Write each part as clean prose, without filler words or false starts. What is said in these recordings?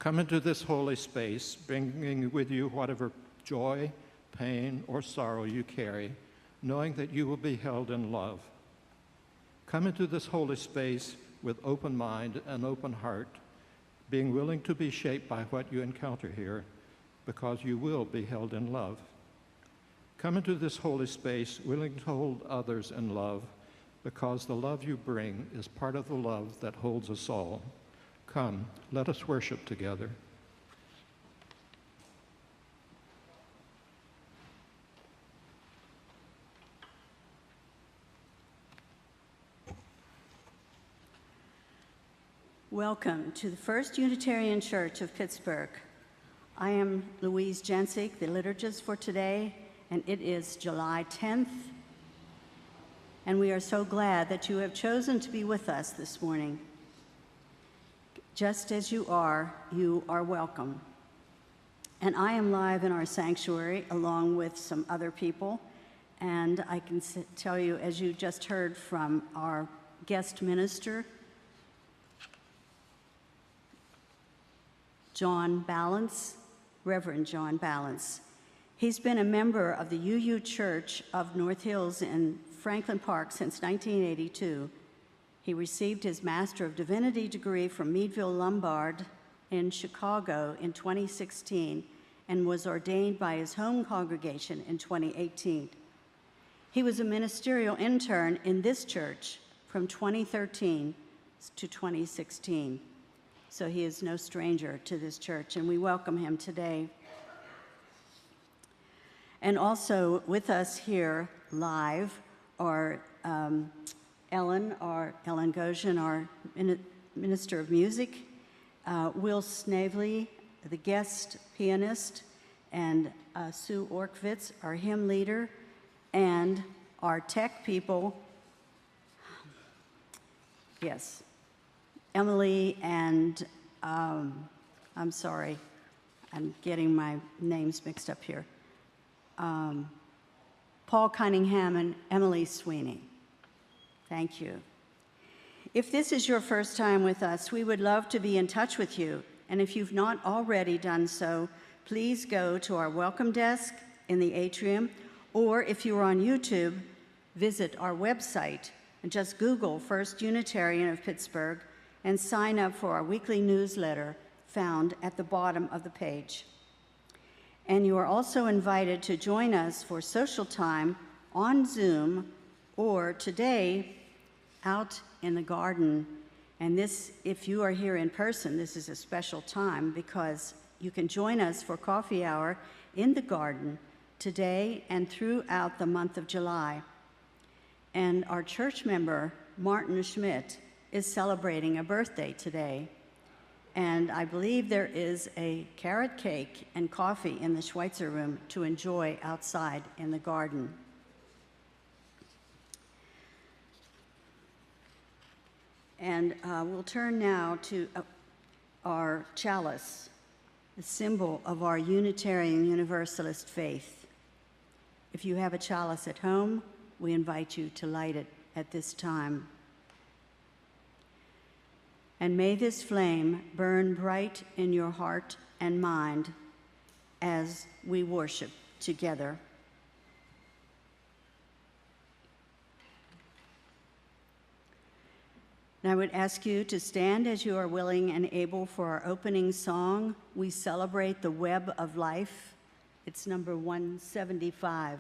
Come into this holy space, bringing with you whatever joy, pain, or sorrow you carry, knowing that you will be held in love. Come into this holy space with open mind and open heart, being willing to be shaped by what you encounter here, because you will be held in love. Come into this holy space willing to hold others in love, because the love you bring is part of the love that holds us all. Come, let us worship together. Welcome to the First Unitarian Church of Pittsburgh. I am Louise Jensick, the liturgist for today, and it is July 10th. And we are so glad that you have chosen to be with us this morning. Just as you are welcome. And I am live in our sanctuary along with some other people. And I can tell you, as you just heard from our guest minister, John Balance, Reverend John Balance. He's been a member of the UU Church of North Hills in Franklin Park since 1982. He received his Master of Divinity degree from Meadville Lombard in Chicago in 2016 and was ordained by his home congregation in 2018. He was a ministerial intern in this church from 2013 to 2016. So he is no stranger to this church, and we welcome him today. And also with us here live are Ellen Goshen, our Minister of Music, Will Snavely, the guest pianist, and Sue Orkvitz, our hymn leader, and our tech people, yes, Emily and, I'm sorry, I'm getting my names mixed up here. Paul Cunningham and Emily Sweeney. Thank you. If this is your first time with us, we would love to be in touch with you. And if you've not already done so, please go to our welcome desk in the atrium, or if you are on YouTube, visit our website and just Google First Unitarian of Pittsburgh and sign up for our weekly newsletter found at the bottom of the page. And you are also invited to join us for social time on Zoom or today out in the garden. And this, if you are here in person, this is a special time because you can join us for coffee hour in the garden today and throughout the month of July. And our church member, Martin Schmidt, is celebrating a birthday today. And I believe there is a carrot cake and coffee in the Schweitzer room to enjoy outside in the garden. And we'll turn now to our chalice, the symbol of our Unitarian Universalist faith. If you have a chalice at home, we invite you to light it at this time. And may this flame burn bright in your heart and mind as we worship together. And I would ask you to stand as you are willing and able for our opening song. We celebrate the web of life. It's number 175.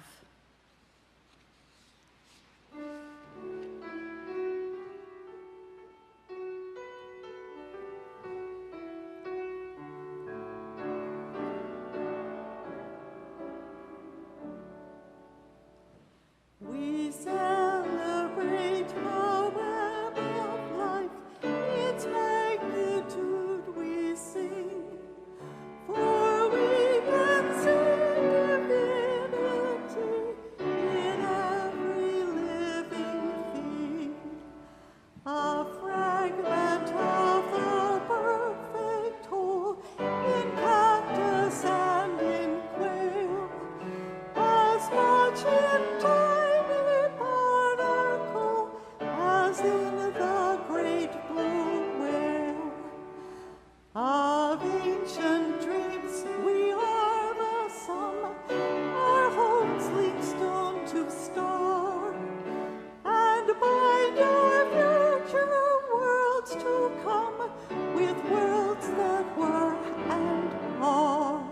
Ave ancient dreams, we are the sum, our homes link stone to star, and bind our future worlds to come with worlds that were and are.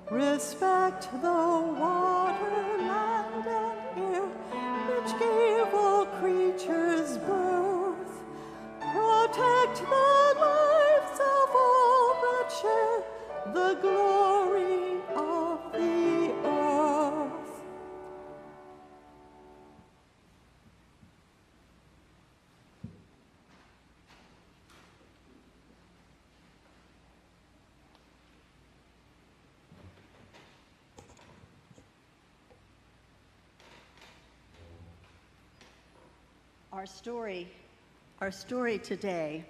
Respect the water, land, and air, which gave all creatures birth. Protect the lives of all that share the glory of the earth. Our story today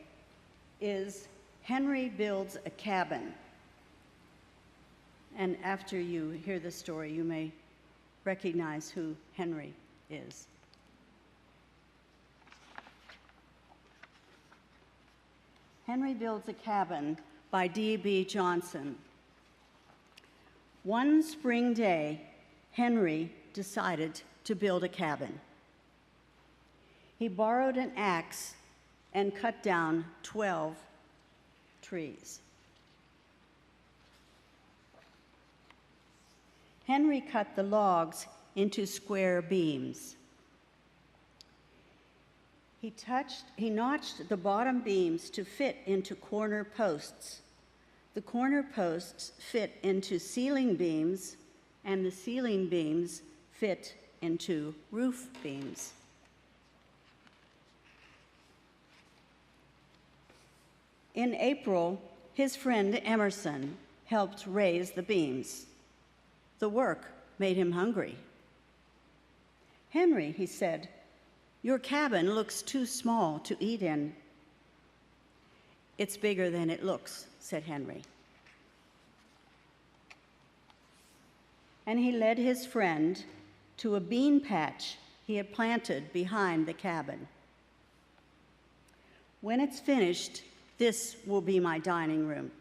is Henry Builds a Cabin. And after you hear the story, you may recognize who Henry is. Henry Builds a Cabin by D.B. Johnson. One spring day, Henry decided to build a cabin. He borrowed an axe and cut down 12 trees. Henry cut the logs into square beams. He notched the bottom beams to fit into corner posts. The corner posts fit into ceiling beams, and the ceiling beams fit into roof beams. In April, his friend Emerson helped raise the beams. The work made him hungry. "Henry," he said, "your cabin looks too small to eat in." "It's bigger than it looks," said Henry. And he led his friend to a bean patch he had planted behind the cabin. "When it's finished, this will be my dining room."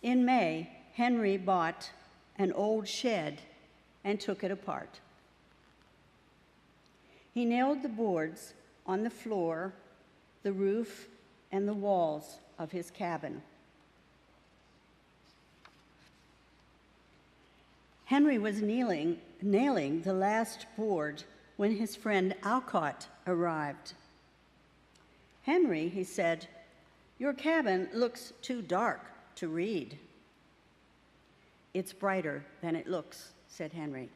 In May, Henry bought an old shed and took it apart. He nailed the boards on the floor, the roof, and the walls of his cabin. Henry was nailing the last board when his friend Alcott arrived. "Henry," he said, "your cabin looks too dark to read." "It's brighter than it looks," said Henry.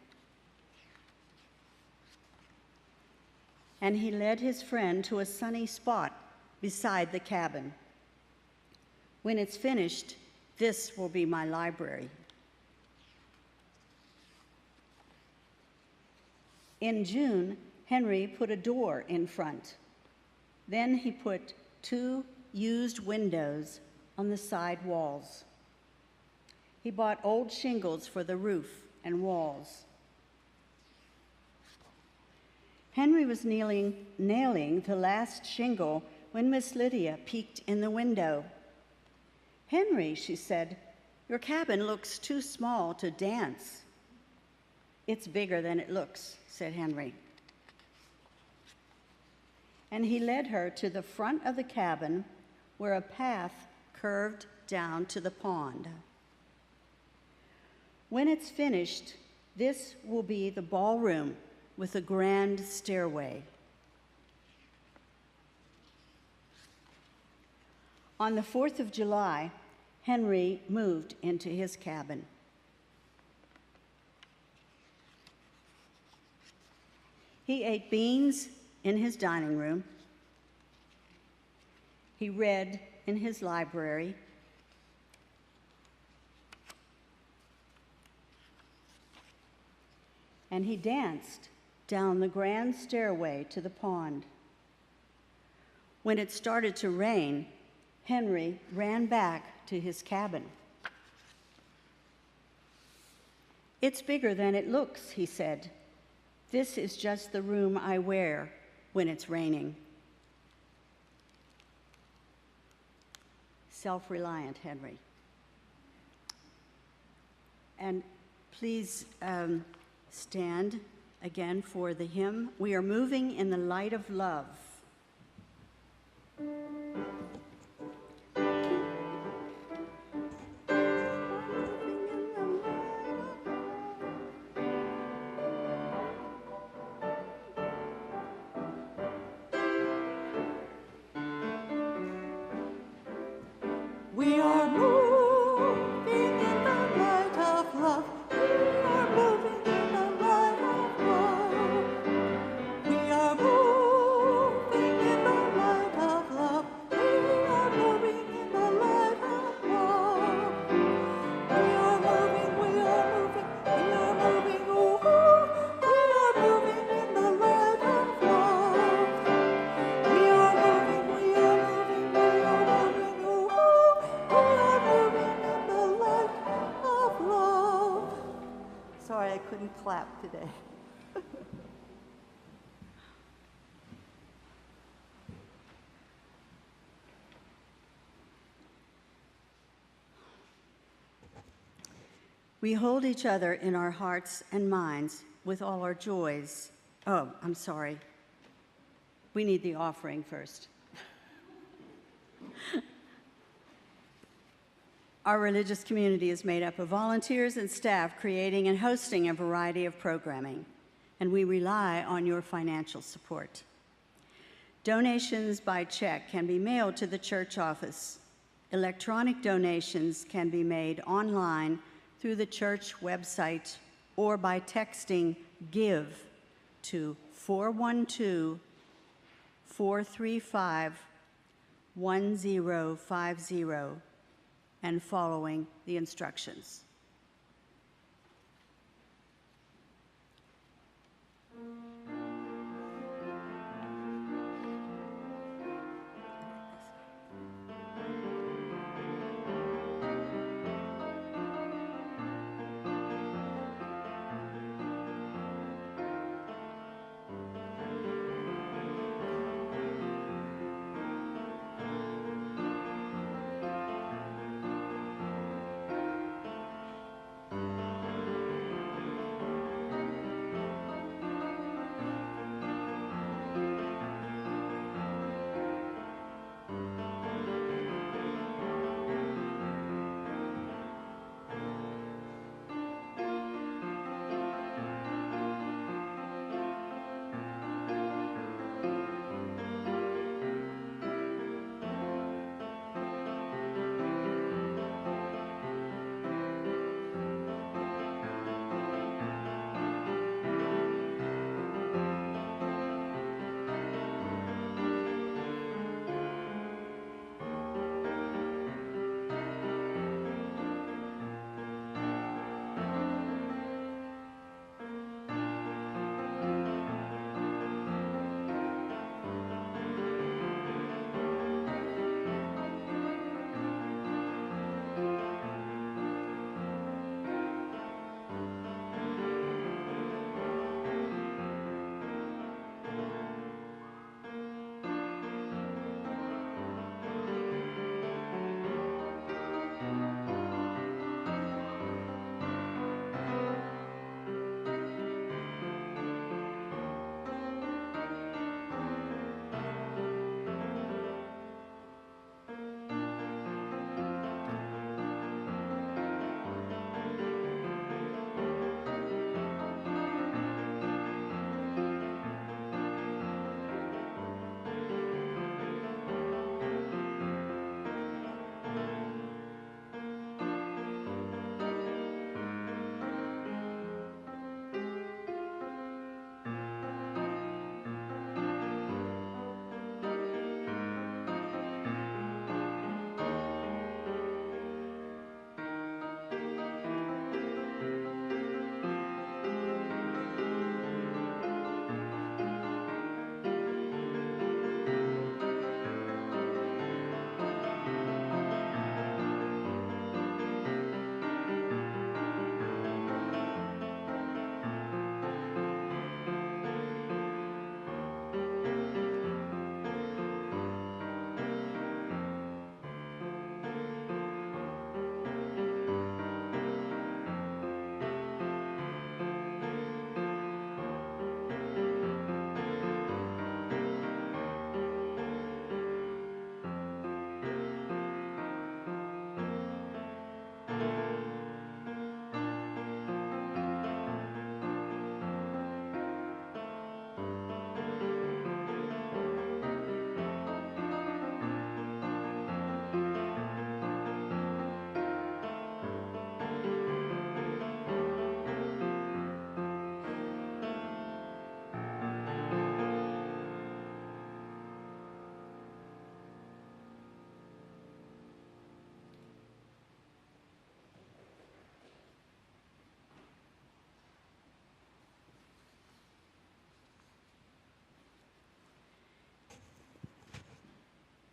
And he led his friend to a sunny spot beside the cabin. "When it's finished, this will be my library." In June, Henry put a door in front. Then he put 2 used windows on the side walls. He bought old shingles for the roof and walls. Henry was nailing the last shingle when Miss Lydia peeked in the window. "Henry," she said, "your cabin looks too small to dance." "It's bigger than it looks," said Henry. And he led her to the front of the cabin where a path curved down to the pond. "When it's finished, this will be the ballroom with a grand stairway." On the 4th of July, Henry moved into his cabin. He ate beans in his dining room. He read in his library. And he danced down the grand stairway to the pond. When it started to rain, Henry ran back to his cabin. "It's bigger than it looks," he said. "This is just the room I wear when it's raining." Self-reliant, Henry. And please stand again for the hymn, We Are Moving in the Light of Love. We are moving in the light of love. We are moving in the light of love. We are moving in the light of love. We are moving in the light of love. We are moving, we are moving, we are moving, ooh, we are moving in the light of love. We are moving, we are moving, we are moving, ooh, we are moving in the light of love. Sorry, I couldn't clap today. We hold each other in our hearts and minds with all our joys. Oh, I'm sorry. We need the offering first. Our religious community is made up of volunteers and staff creating and hosting a variety of programming, and we rely on your financial support. Donations by check can be mailed to the church office. Electronic donations can be made online through the church website or by texting GIVE to 412-435-1050 and following the instructions.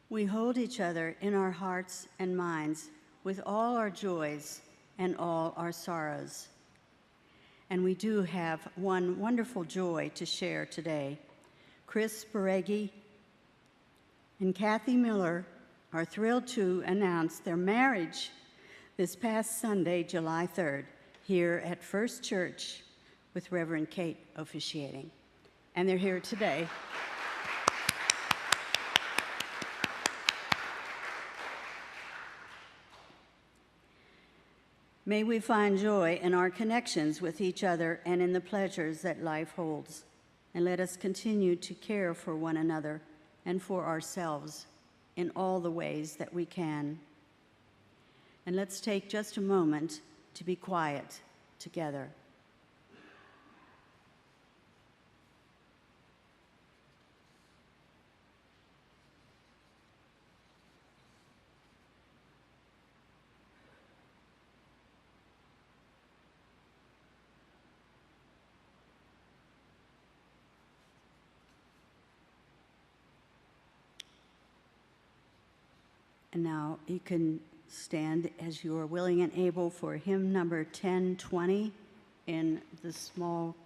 We hold each other in our hearts and minds with all our joys and all our sorrows. And we do have one wonderful joy to share today. Chris Bareggi and Kathy Miller are thrilled to announce their marriage this past Sunday, July 3rd, here at First Church with Reverend Kate officiating. And they're here today. May we find joy in our connections with each other and in the pleasures that life holds. And let us continue to care for one another and for ourselves in all the ways that we can. And let's take just a moment to be quiet together. And now you can stand as you are willing and able for hymn number 1020 in the small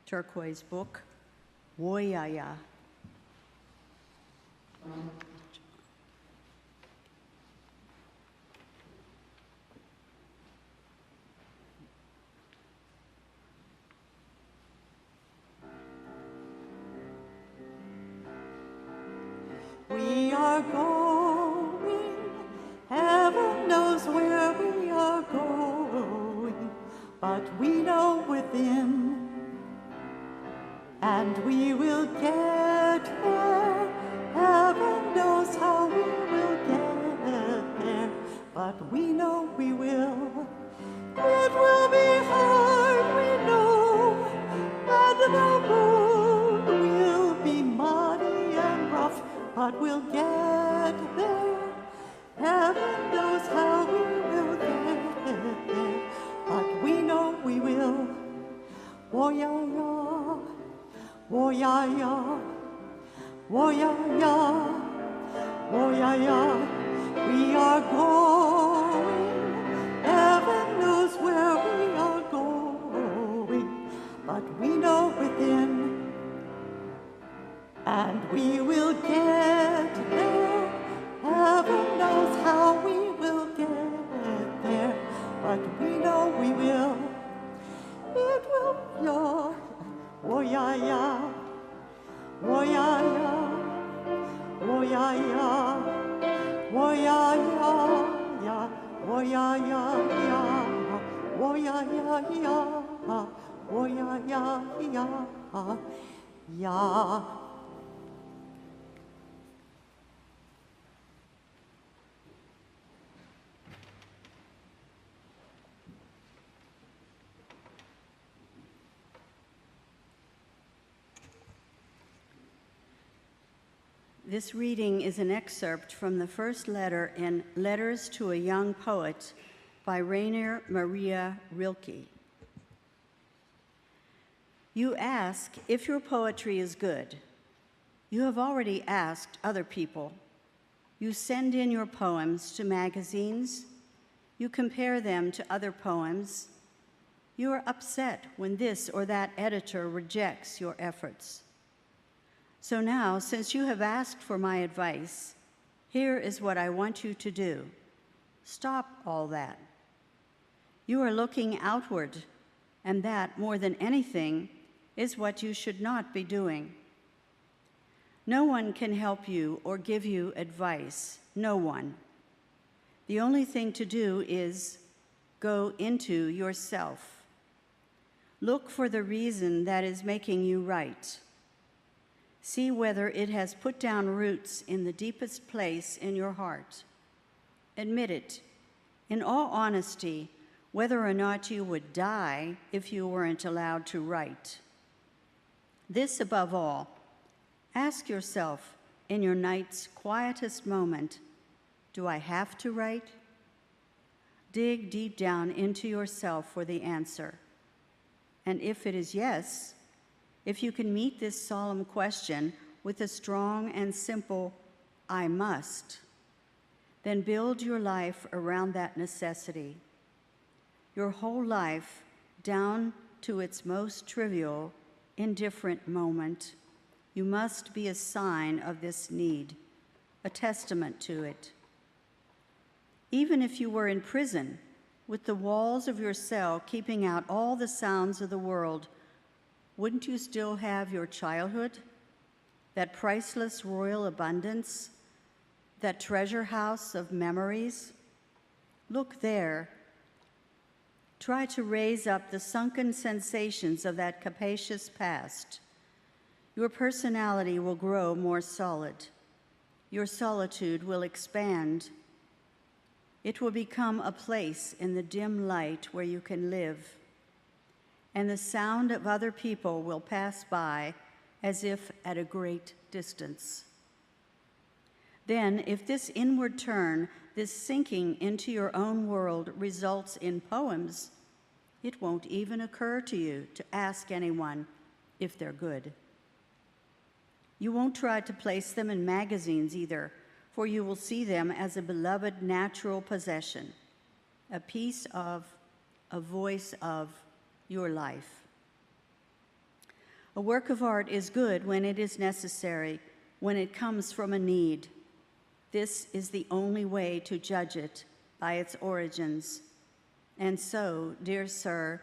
turquoise book, Woyaya. We are going, heaven knows where we are going, but we know within, and we will get there. Heaven knows how we will get there, but we know we will. It will be hard, we know, and the road will be muddy and rough, but we'll get there. Heaven knows how we will get there, but we know we will. Woyaya, woyaya, woyaya, woyaya. We are going, heaven knows where we are going, but we know within, and we will get there. Heaven knows how we will get there, but we know we will. It will be your woyaya, woyaya, woyaya, woyaya, ya, woyaya, ya, woyaya, ya, woyaya, ya, ya. This reading is an excerpt from the first letter in Letters to a Young Poet by Rainer Maria Rilke. You ask if your poetry is good. You have already asked other people. You send in your poems to magazines. You compare them to other poems. You are upset when this or that editor rejects your efforts. So now, since you have asked for my advice, here is what I want you to do. Stop all that. You are looking outward, and that, more than anything, is what you should not be doing. No one can help you or give you advice, no one. The only thing to do is go into yourself. Look for the reason that is making you write. See whether it has put down roots in the deepest place in your heart. Admit it, in all honesty, whether or not you would die if you weren't allowed to write. This above all, ask yourself in your night's quietest moment, do I have to write? Dig deep down into yourself for the answer. And if it is yes, if you can meet this solemn question with a strong and simple, I must, then build your life around that necessity. Your whole life, down to its most trivial, indifferent moment, you must be a sign of this need, a testament to it. Even if you were in prison, with the walls of your cell keeping out all the sounds of the world, wouldn't you still have your childhood, that priceless royal abundance, that treasure house of memories? Look there. Try to raise up the sunken sensations of that capacious past. Your personality will grow more solid. Your solitude will expand. It will become a place in the dim light where you can live. And the sound of other people will pass by as if at a great distance. Then, if this inward turn, this sinking into your own world results in poems, it won't even occur to you to ask anyone if they're good. You won't try to place them in magazines either, for you will see them as a beloved natural possession, a piece of, a voice of your life. A work of art is good when it is necessary, when it comes from a need. This is the only way to judge it, by its origins. And so, dear sir,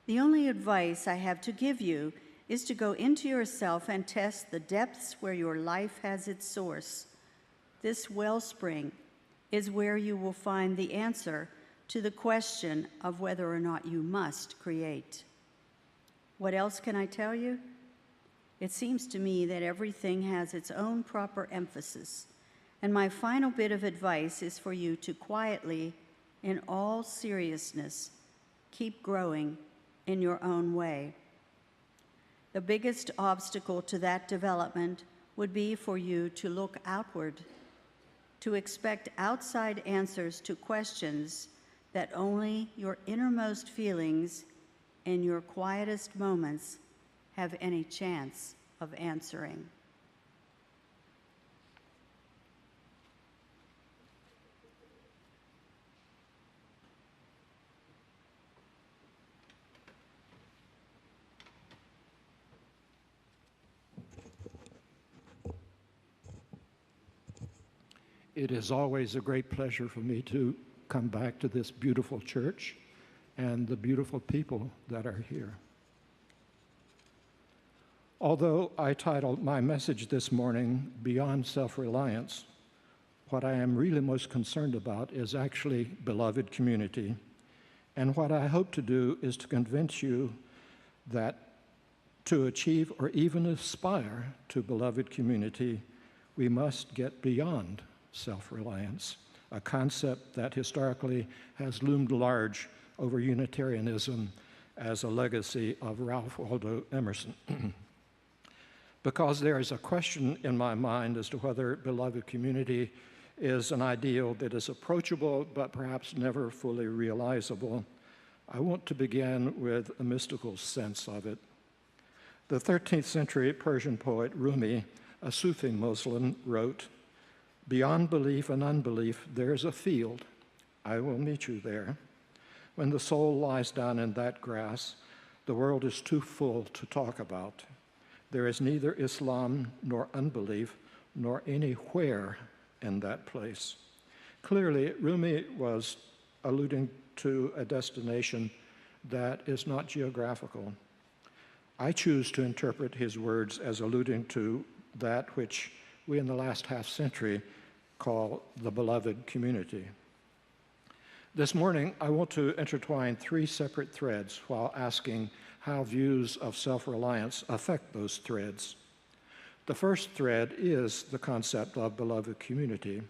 the only advice I have to give you is to go into yourself and test the depths where your life has its source. This wellspring is where you will find the answer to the question of whether or not you must create. What else can I tell you? It seems to me that everything has its own proper emphasis, and my final bit of advice is for you to quietly, in all seriousness, keep growing in your own way. The biggest obstacle to that development would be for you to look outward, to expect outside answers to questions that only your innermost feelings in your quietest moments have any chance of answering. It is always a great pleasure for me to come back to this beautiful church and the beautiful people that are here. Although I titled my message this morning, Beyond Self-Reliance, what I am really most concerned about is actually beloved community. And what I hope to do is to convince you that to achieve or even aspire to beloved community, we must get beyond self-reliance, a concept that historically has loomed large over Unitarianism as a legacy of Ralph Waldo Emerson. Because there is a question in my mind as to whether beloved community is an ideal that is approachable but perhaps never fully realizable, I want to begin with a mystical sense of it. The 13th century Persian poet Rumi, a Sufi Muslim, wrote, "Beyond belief and unbelief, there is a field. I will meet you there. When the soul lies down in that grass, the world is too full to talk about. There is neither Islam nor unbelief, nor anywhere in that place." Clearly, Rumi was alluding to a destination that is not geographical. I choose to interpret his words as alluding to that which we in the last half century call the beloved community. This morning, I want to intertwine three separate threads while asking how views of self-reliance affect those threads. The first thread is the concept of beloved community.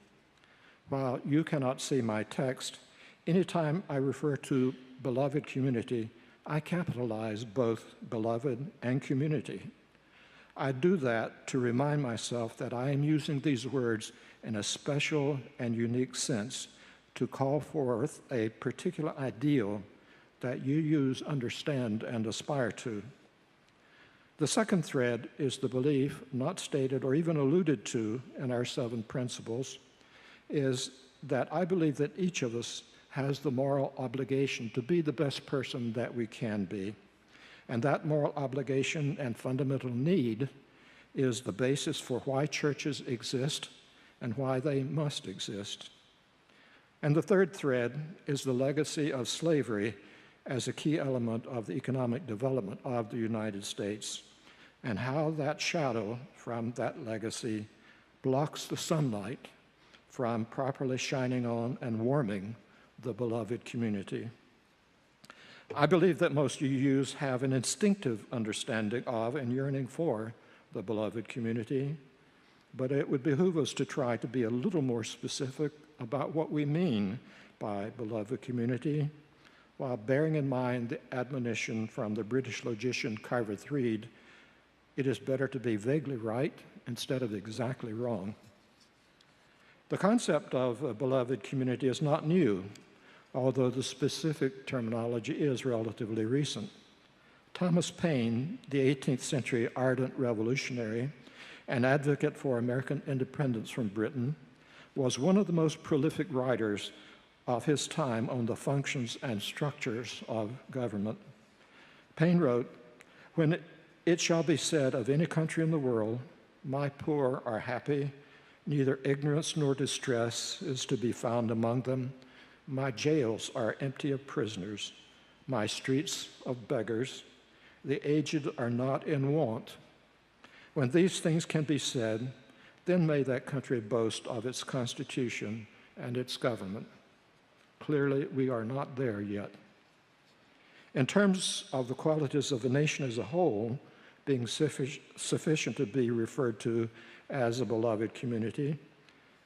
While you cannot see my text, anytime I refer to beloved community, I capitalize both beloved and community. I do that to remind myself that I am using these words in a special and unique sense to call forth a particular ideal that you use, understand, and aspire to. The second thread is the belief, not stated or even alluded to in our 7 principles, is that I believe that each of us has the moral obligation to be the best person that we can be. And that moral obligation and fundamental need is the basis for why churches exist and why they must exist. And the third thread is the legacy of slavery as a key element of the economic development of the United States, and how that shadow from that legacy blocks the sunlight from properly shining on and warming the beloved community. I believe that most UUs have an instinctive understanding of and yearning for the beloved community, but it would behoove us to try to be a little more specific about what we mean by beloved community, while bearing in mind the admonition from the British logician Carver Threed, it is better to be vaguely right instead of exactly wrong. The concept of a beloved community is not new, although the specific terminology is relatively recent. Thomas Paine, the 18th century ardent revolutionary and advocate for American independence from Britain, was one of the most prolific writers of his time on the functions and structures of government. Paine wrote, "When it shall be said of any country in the world, my poor are happy, neither ignorance nor distress is to be found among them. My jails are empty of prisoners, my streets of beggars. The aged are not in want. When these things can be said, then may that country boast of its constitution and its government." Clearly, we are not there yet. In terms of the qualities of the nation as a whole being sufficient to be referred to as a beloved community,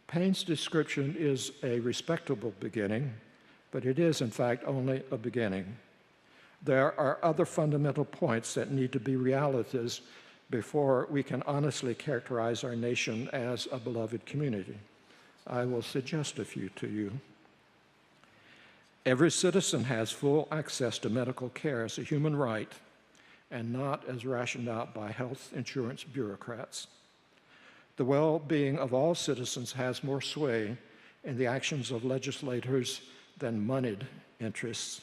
Paine's description is a respectable beginning, but it is, in fact, only a beginning. There are other fundamental points that need to be realities before we can honestly characterize our nation as a beloved community. I will suggest a few to you. Every citizen has full access to medical care as a human right and not as rationed out by health insurance bureaucrats. The well-being of all citizens has more sway in the actions of legislators than moneyed interests.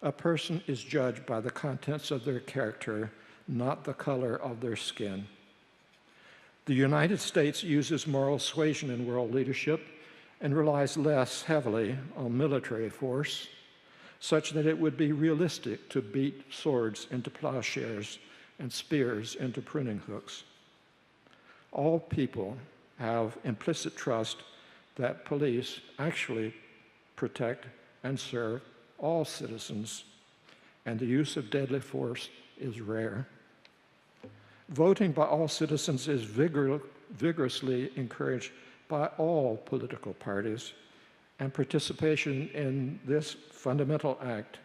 A person is judged by the contents of their character, not the color of their skin. The United States uses moral suasion in world leadership and relies less heavily on military force, such that it would be realistic to beat swords into plowshares and spears into pruning hooks. All people have implicit trust that police actually protect and serve all citizens, and the use of deadly force is rare. Voting by all citizens is vigorously encouraged by all political parties, and participation in this fundamental act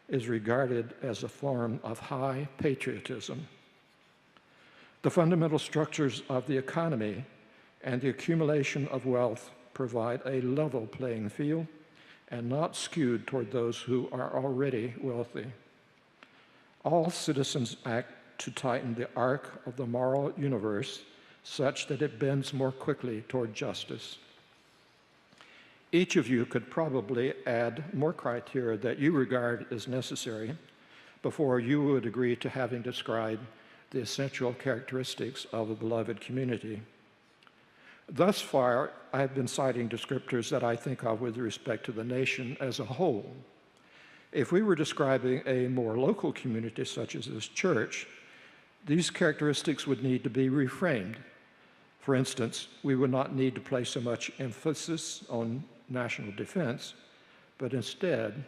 is regarded as a form of high patriotism. The fundamental structures of the economy and the accumulation of wealth provide a level playing field and not skewed toward those who are already wealthy. All citizens act to tighten the arc of the moral universe such that it bends more quickly toward justice. Each of you could probably add more criteria that you regard as necessary before you would agree to having described the essential characteristics of a beloved community. Thus far, I have been citing descriptors that I think of with respect to the nation as a whole. If we were describing a more local community, such as this church, these characteristics would need to be reframed. For instance, we would not need to place so much emphasis on national defense, but instead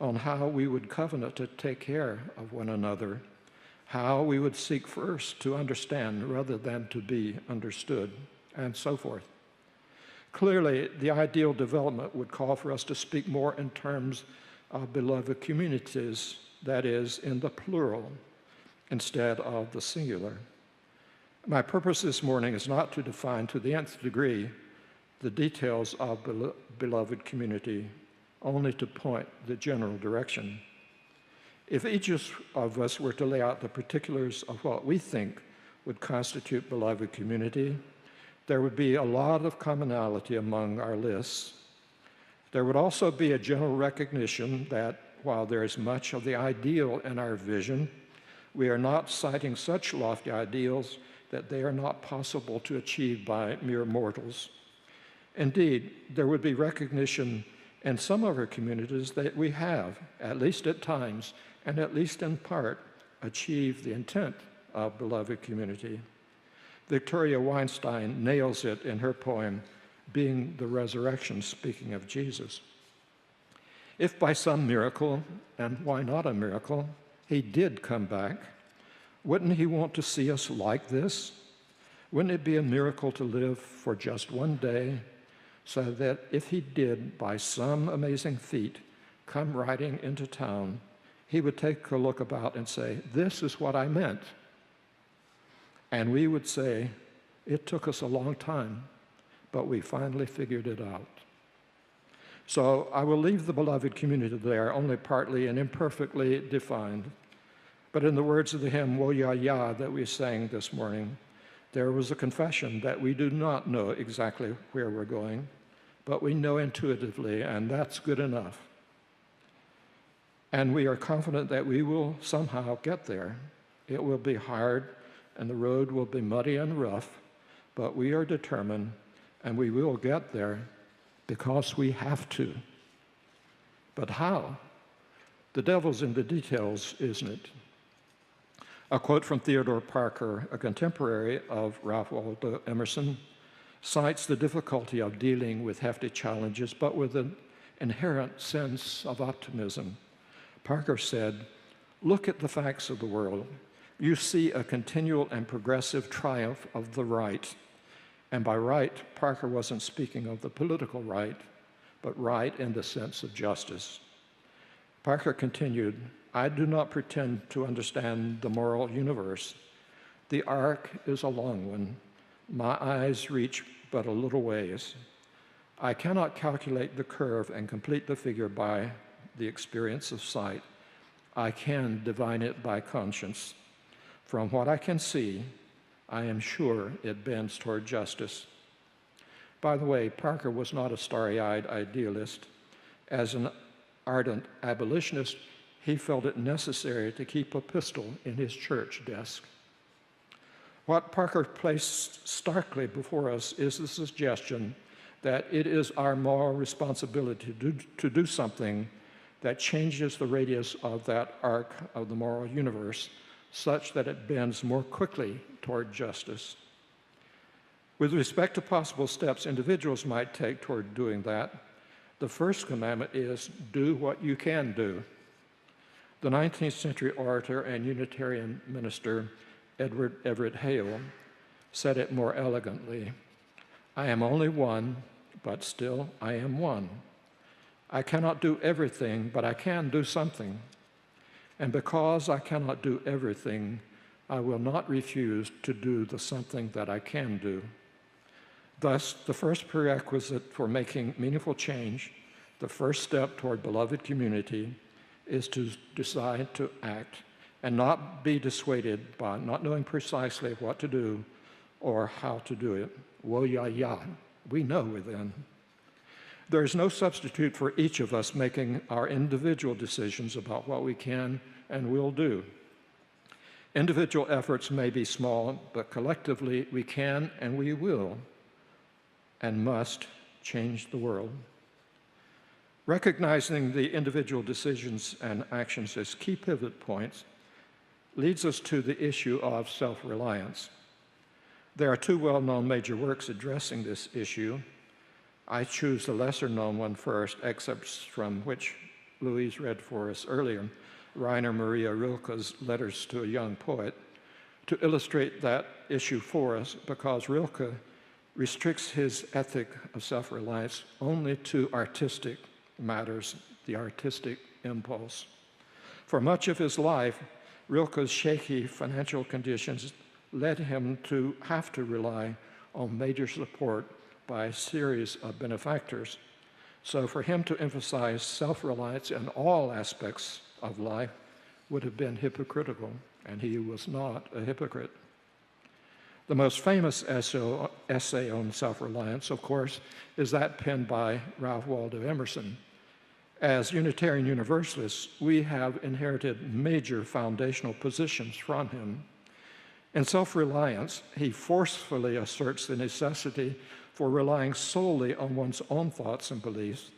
on how we would covenant to take care of one another, how we would seek first to understand rather than to be understood, and so forth. Clearly, the ideal development would call for us to speak more in terms of beloved communities, that is, in the plural, instead of the singular. My purpose this morning is not to define to the nth degree the details of beloved community, only to point the general direction. If each of us were to lay out the particulars of what we think would constitute beloved community, there would be a lot of commonality among our lists. There would also be a general recognition that while there is much of the ideal in our vision, we are not citing such lofty ideals that they are not possible to achieve by mere mortals. Indeed, there would be recognition in some of our communities that we have, at least at times, and at least in part, achieved the intent of beloved community. Victoria Weinstein nails it in her poem, Being the Resurrection, speaking of Jesus. If by some miracle, and why not a miracle, he did come back, wouldn't he want to see us like this? Wouldn't it be a miracle to live for just one day, so that if he did, by some amazing feat, come riding into town, he would take a look about and say, "This is what I meant." And we would say, "It took us a long time, but we finally figured it out." So I will leave the beloved community there, only partly and imperfectly defined. But in the words of the hymn, "Wo Ya Ya," that we sang this morning, there was a confession that we do not know exactly where we're going, but we know intuitively, and that's good enough. And we are confident that we will somehow get there. It will be hard, and the road will be muddy and rough, but we are determined, and we will get there because we have to. But how? The devil's in the details, isn't it? A quote from Theodore Parker, a contemporary of Ralph Waldo Emerson, cites the difficulty of dealing with hefty challenges, but with an inherent sense of optimism. Parker said, "Look at the facts of the world. You see a continual and progressive triumph of the right." And by right, Parker wasn't speaking of the political right, but right in the sense of justice. Parker continued, "I do not pretend to understand the moral universe. The arc is a long one. My eyes reach but a little ways. I cannot calculate the curve and complete the figure by the experience of sight. I can divine it by conscience. From what I can see, I am sure it bends toward justice." By the way, Parker was not a starry-eyed idealist. As an ardent abolitionist, he felt it necessary to keep a pistol in his church desk. What Parker placed starkly before us is the suggestion that it is our moral responsibility to do something that changes the radius of that arc of the moral universe such that it bends more quickly toward justice. With respect to possible steps individuals might take toward doing that, the first commandment is, do what you can do. The 19th century orator and Unitarian minister Edward Everett Hale said it more elegantly, "I am only one, but still I am one. I cannot do everything, but I can do something. And because I cannot do everything, I will not refuse to do the something that I can do." Thus, the first prerequisite for making meaningful change, the first step toward beloved community, is to decide to act and not be dissuaded by not knowing precisely what to do or how to do it. Wo Ya Ya, we know within. There is no substitute for each of us making our individual decisions about what we can and will do. Individual efforts may be small, but collectively we can and we will and must change the world. Recognizing the individual decisions and actions as key pivot points leads us to the issue of self-reliance. There are two well-known major works addressing this issue. I choose the lesser-known one first, excerpts from which Louise read for us earlier, Rainer Maria Rilke's Letters to a Young Poet, to illustrate that issue for us, because Rilke restricts his ethic of self-reliance only to artistic matters, the artistic impulse. For much of his life, Rilke's shaky financial conditions led him to have to rely on major support by a series of benefactors. So for him to emphasize self-reliance in all aspects of life would have been hypocritical, and he was not a hypocrite. The most famous essay on self-reliance, of course, is that penned by Ralph Waldo Emerson. As Unitarian Universalists, we have inherited major foundational positions from him. In Self-reliance, he forcefully asserts the necessity for relying solely on one's own thoughts and beliefs,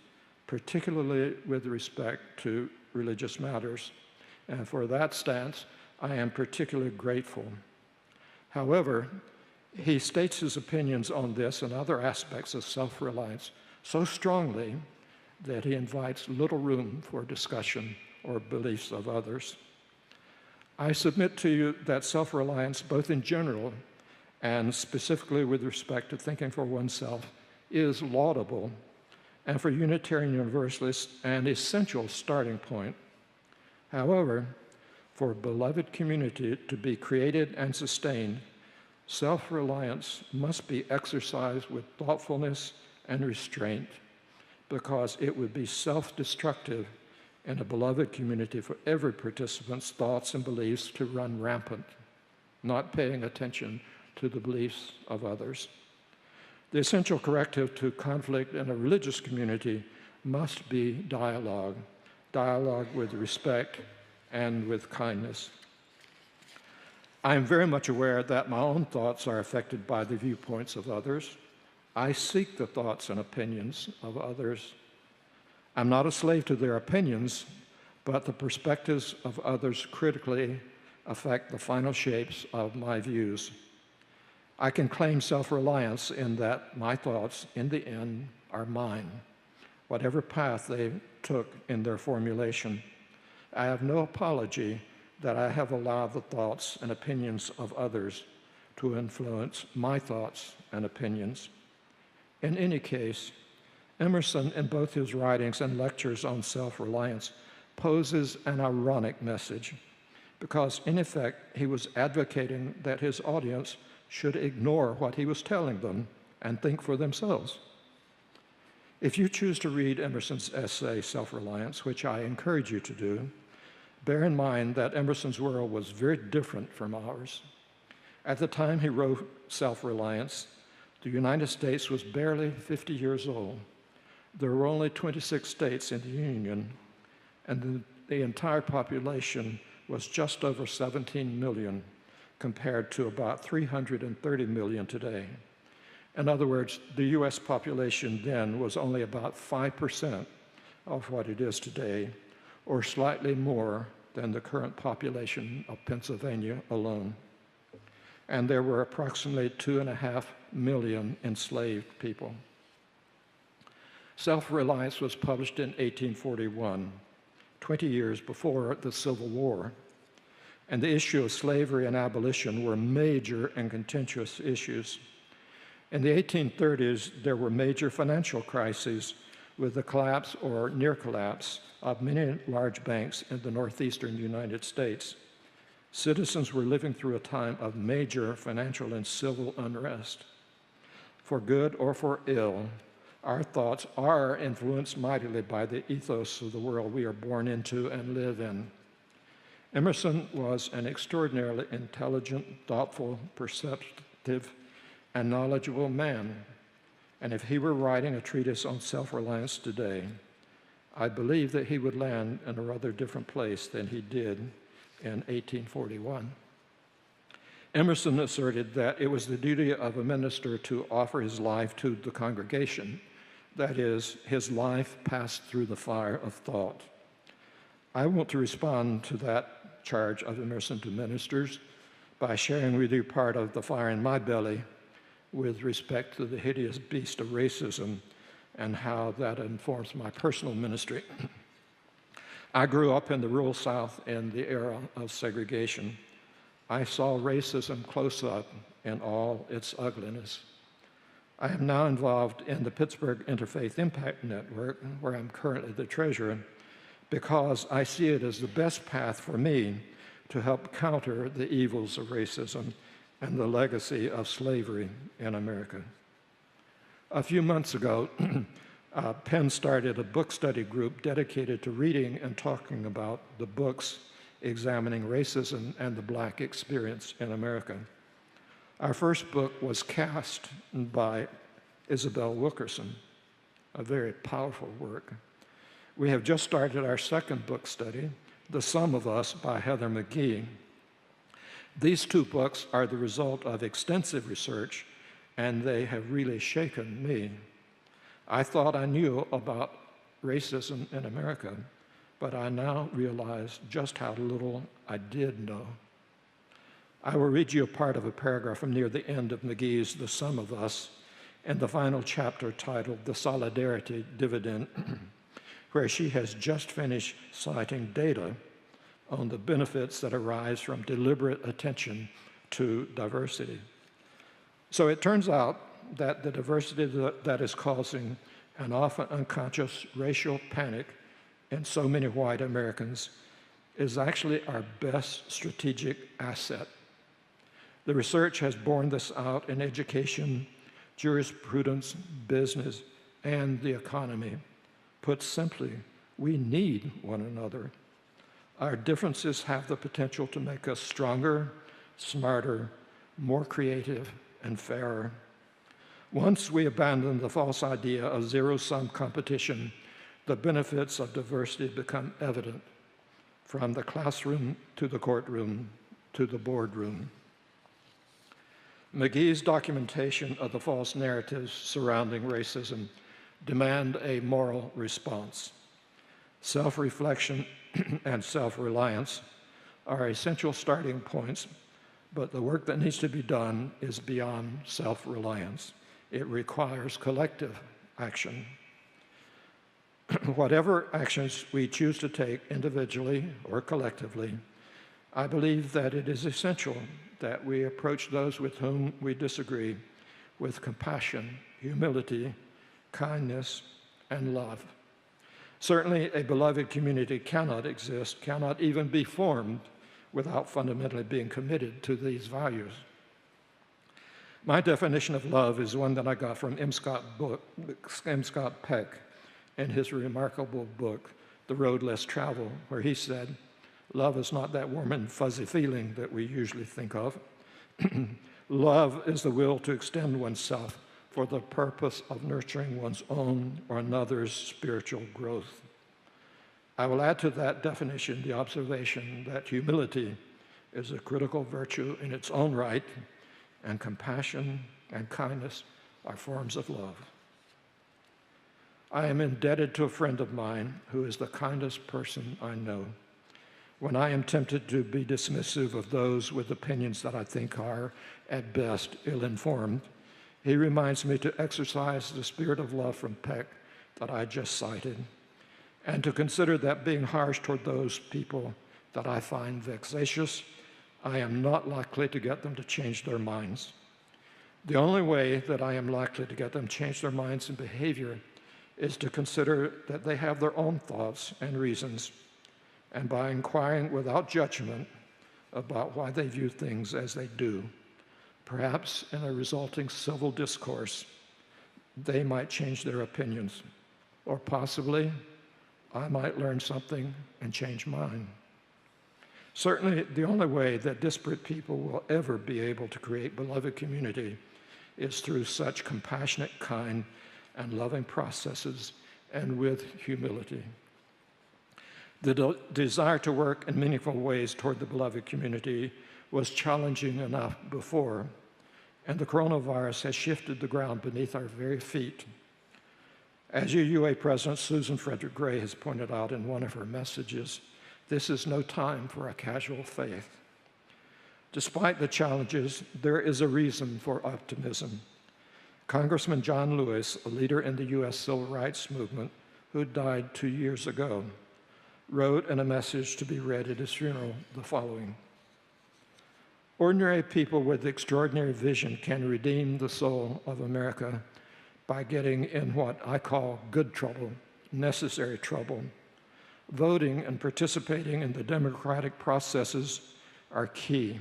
particularly with respect to religious matters. And for that stance, I am particularly grateful. However, he states his opinions on this and other aspects of self-reliance so strongly that he invites little room for discussion or beliefs of others. I submit to you that self-reliance, both in general and specifically with respect to thinking for oneself, is laudable, and for Unitarian Universalists, an essential starting point. However, for a beloved community to be created and sustained, self-reliance must be exercised with thoughtfulness and restraint, because it would be self-destructive in a beloved community for every participant's thoughts and beliefs to run rampant, not paying attention to the beliefs of others. The essential corrective to conflict in a religious community must be dialogue with respect and with kindness. I am very much aware that my own thoughts are affected by the viewpoints of others. I seek the thoughts and opinions of others. I'm not a slave to their opinions, but the perspectives of others critically affect the final shapes of my views. I can claim self-reliance in that my thoughts, in the end, are mine, whatever path they took in their formulation. I have no apology that I have allowed the thoughts and opinions of others to influence my thoughts and opinions. In any case, Emerson, in both his writings and lectures on self-reliance, poses an ironic message, because in effect, he was advocating that his audience should ignore what he was telling them and think for themselves. If you choose to read Emerson's essay, Self-Reliance, which I encourage you to do, bear in mind that Emerson's world was very different from ours. At the time he wrote Self-Reliance, the United States was barely 50 years old. There were only 26 states in the Union, and the entire population was just over 17 million, compared to about 330 million today. In other words, the US population then was only about 5% of what it is today, or slightly more than the current population of Pennsylvania alone. And there were approximately 2.5 million enslaved people. Self-Reliance was published in 1841, 20 years before the Civil War, and the issue of slavery and abolition were major and contentious issues. In the 1830s, there were major financial crises with the collapse or near collapse of many large banks in the northeastern United States. Citizens were living through a time of major financial and civil unrest. For good or for ill, our thoughts are influenced mightily by the ethos of the world we are born into and live in. Emerson was an extraordinarily intelligent, thoughtful, perceptive, and knowledgeable man. And if he were writing a treatise on self-reliance today, I believe that he would land in a rather different place than he did in 1841. Emerson asserted that it was the duty of a minister to offer his life to the congregation. That is, his life passed through the fire of thought. I want to respond to that charge of Emerson to ministers by sharing with you part of the fire in my belly with respect to the hideous beast of racism and how that informs my personal ministry. I grew up in the rural South in the era of segregation. I saw racism close up in all its ugliness. I am now involved in the Pittsburgh Interfaith Impact Network, where I'm currently the treasurer, because I see it as the best path for me to help counter the evils of racism and the legacy of slavery in America. A few months ago, Penn started a book study group dedicated to reading and talking about the books examining racism and the Black experience in America. Our first book was cast by Isabel Wilkerson, a very powerful work. We have just started our second book study, The Sum of Us by Heather McGhee. These two books are the result of extensive research, and they have really shaken me. I thought I knew about racism in America, but I now realize just how little I did know. I will read you a part of a paragraph from near the end of McGee's The Sum of Us, and the final chapter titled The Solidarity Dividend, where she has just finished citing data on the benefits that arise from deliberate attention to diversity. So it turns out that the diversity that is causing an often unconscious racial panic in so many white Americans is actually our best strategic asset. The research has borne this out in education, jurisprudence, business, and the economy. Put simply, we need one another. Our differences have the potential to make us stronger, smarter, more creative, and fairer. Once we abandon the false idea of zero-sum competition, the benefits of diversity become evident, from the classroom to the courtroom to the boardroom. McGee's documentation of the false narratives surrounding racism demand a moral response. Self-reflection and self-reliance are essential starting points, but the work that needs to be done is beyond self-reliance. It requires collective action. Whatever actions we choose to take individually or collectively, I believe that it is essential that we approach those with whom we disagree with compassion, humility, kindness, and love. Certainly, a beloved community cannot exist, cannot even be formed without fundamentally being committed to these values. My definition of love is one that I got from M. Scott Peck in his remarkable book, The Road Less Traveled, where he said, "Love is not that warm and fuzzy feeling that we usually think of. Love is the will to extend oneself for the purpose of nurturing one's own or another's spiritual growth." I will add to that definition the observation that humility is a critical virtue in its own right, and compassion and kindness are forms of love. I am indebted to a friend of mine who is the kindest person I know. When I am tempted to be dismissive of those with opinions that I think are, at best, ill-informed, he reminds me to exercise the spirit of love from Peck that I just cited, and to consider that being harsh toward those people that I find vexatious, I am not likely to get them to change their minds. The only way that I am likely to get them to change their minds and behavior is to consider that they have their own thoughts and reasons, and by inquiring without judgment about why they view things as they do, perhaps in a resulting civil discourse, they might change their opinions, or possibly I might learn something and change mine. Certainly, the only way that disparate people will ever be able to create beloved community is through such compassionate, kind, and loving processes, and with humility. The desire to work in meaningful ways toward the beloved community was challenging enough before, and the coronavirus has shifted the ground beneath our very feet. As UUA President Susan Frederick Gray has pointed out in one of her messages, this is no time for a casual faith. Despite the challenges, there is a reason for optimism. Congressman John Lewis, a leader in the U.S. Civil Rights Movement, who died 2 years ago, wrote in a message to be read at his funeral the following: "Ordinary people with extraordinary vision can redeem the soul of America by getting in what I call good trouble, necessary trouble. Voting and participating in the democratic processes are key.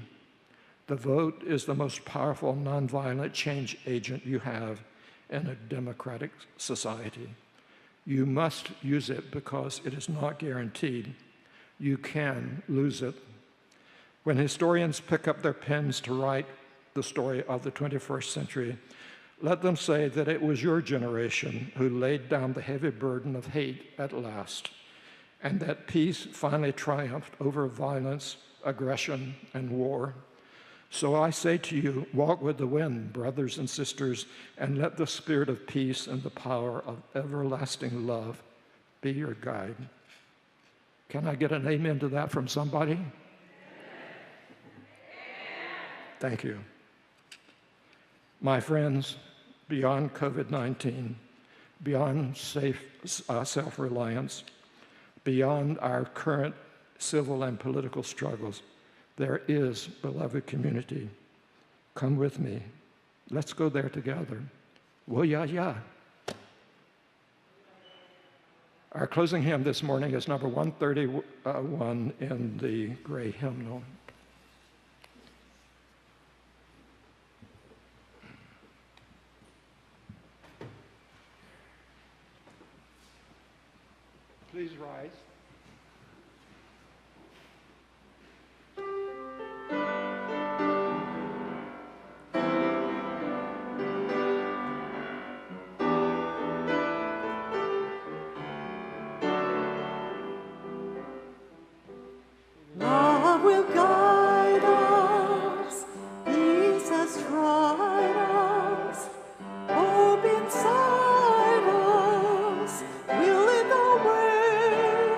The vote is the most powerful nonviolent change agent you have in a democratic society. You must use it because it is not guaranteed You can lose it. When historians pick up their pens to write the story of the 21st century, let them say that it was your generation who laid down the heavy burden of hate at last, and that peace finally triumphed over violence, aggression, and war. So I say to you, walk with the wind, brothers and sisters, and let the spirit of peace and the power of everlasting love be your guide. Can I get an amen to that from somebody? Thank you. My friends, beyond COVID-19, beyond self-reliance, beyond our current civil and political struggles, there is beloved community. Come with me. Let's go there together. Wo-ya-ya. Our closing hymn this morning is number 131 in the gray hymnal. Please rise. Love will guide us, peace has tried us, hope inside us will lead the way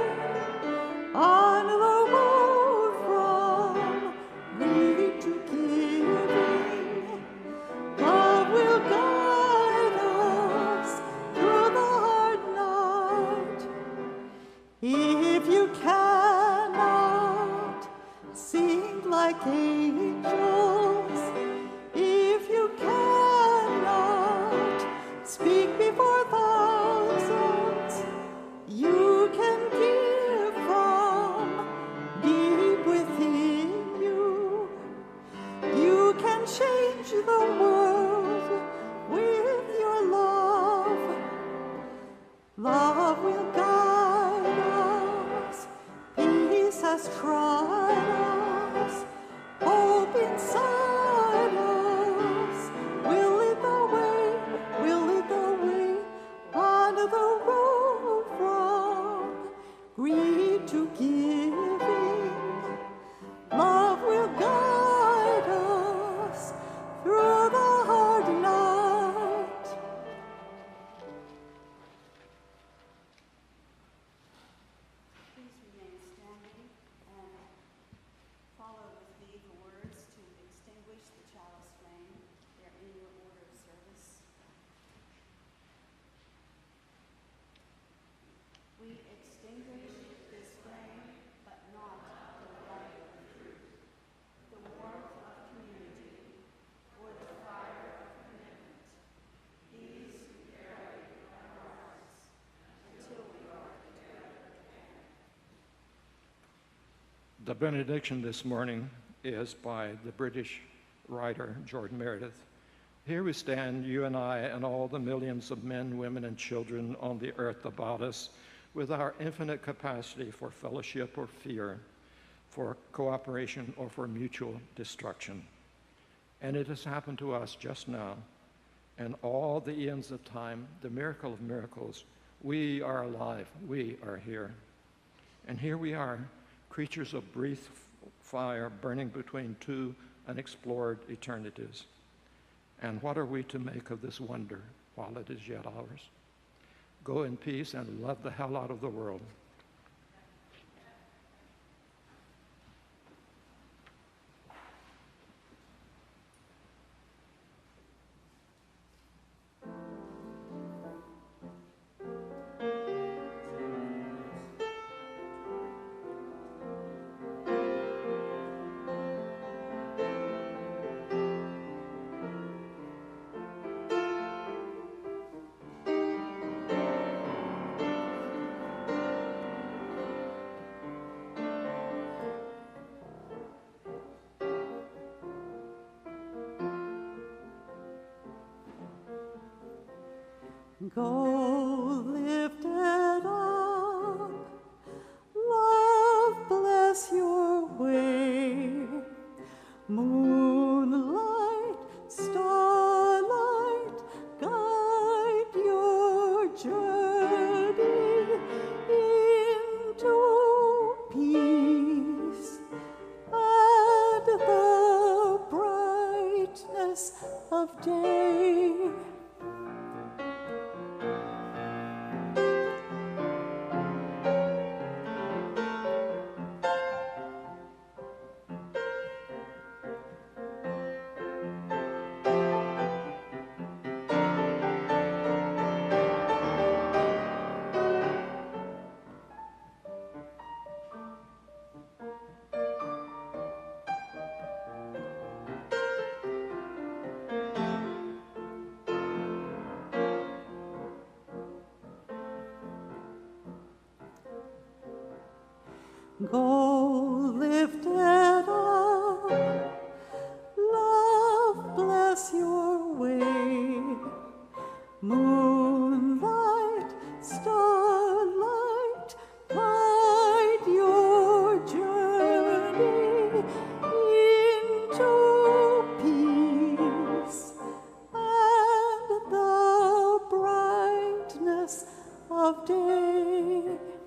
on the road from greed to giving. Love will guide us through the hard night. If you cannot sing like angels, if you cannot speak before thousands, you can give from deep within you. You can change the world with your love. Love will guide us, peace has tried us, hope inside us will lead the way, on the road from greed to giving. Love will guide us through the hard night. Please remain standing and follow with me the words to extinguish the chalice flame. They're in your order of service. We extinguish this flame, but not the light of truth, the warmth of community, or the fire of commitment. These we carry in our hearts until we are together again. The benediction this morning is by the British writer Jordan Meredith. Here we stand, you and I, and all the millions of men, women, and children on the earth about us, with our infinite capacity for fellowship or fear, for cooperation or for mutual destruction. And it has happened to us just now, and all the eons of time, the miracle of miracles. We are alive, we are here. And here we are, creatures of brief fire burning between two unexplored eternities. And what are we to make of this wonder while it is yet ours? Go in peace and love the hell out of the world. Go lifted up, love Go lifted up, love bless your way. Moonlight, starlight, guide your journey into peace and the brightness of day.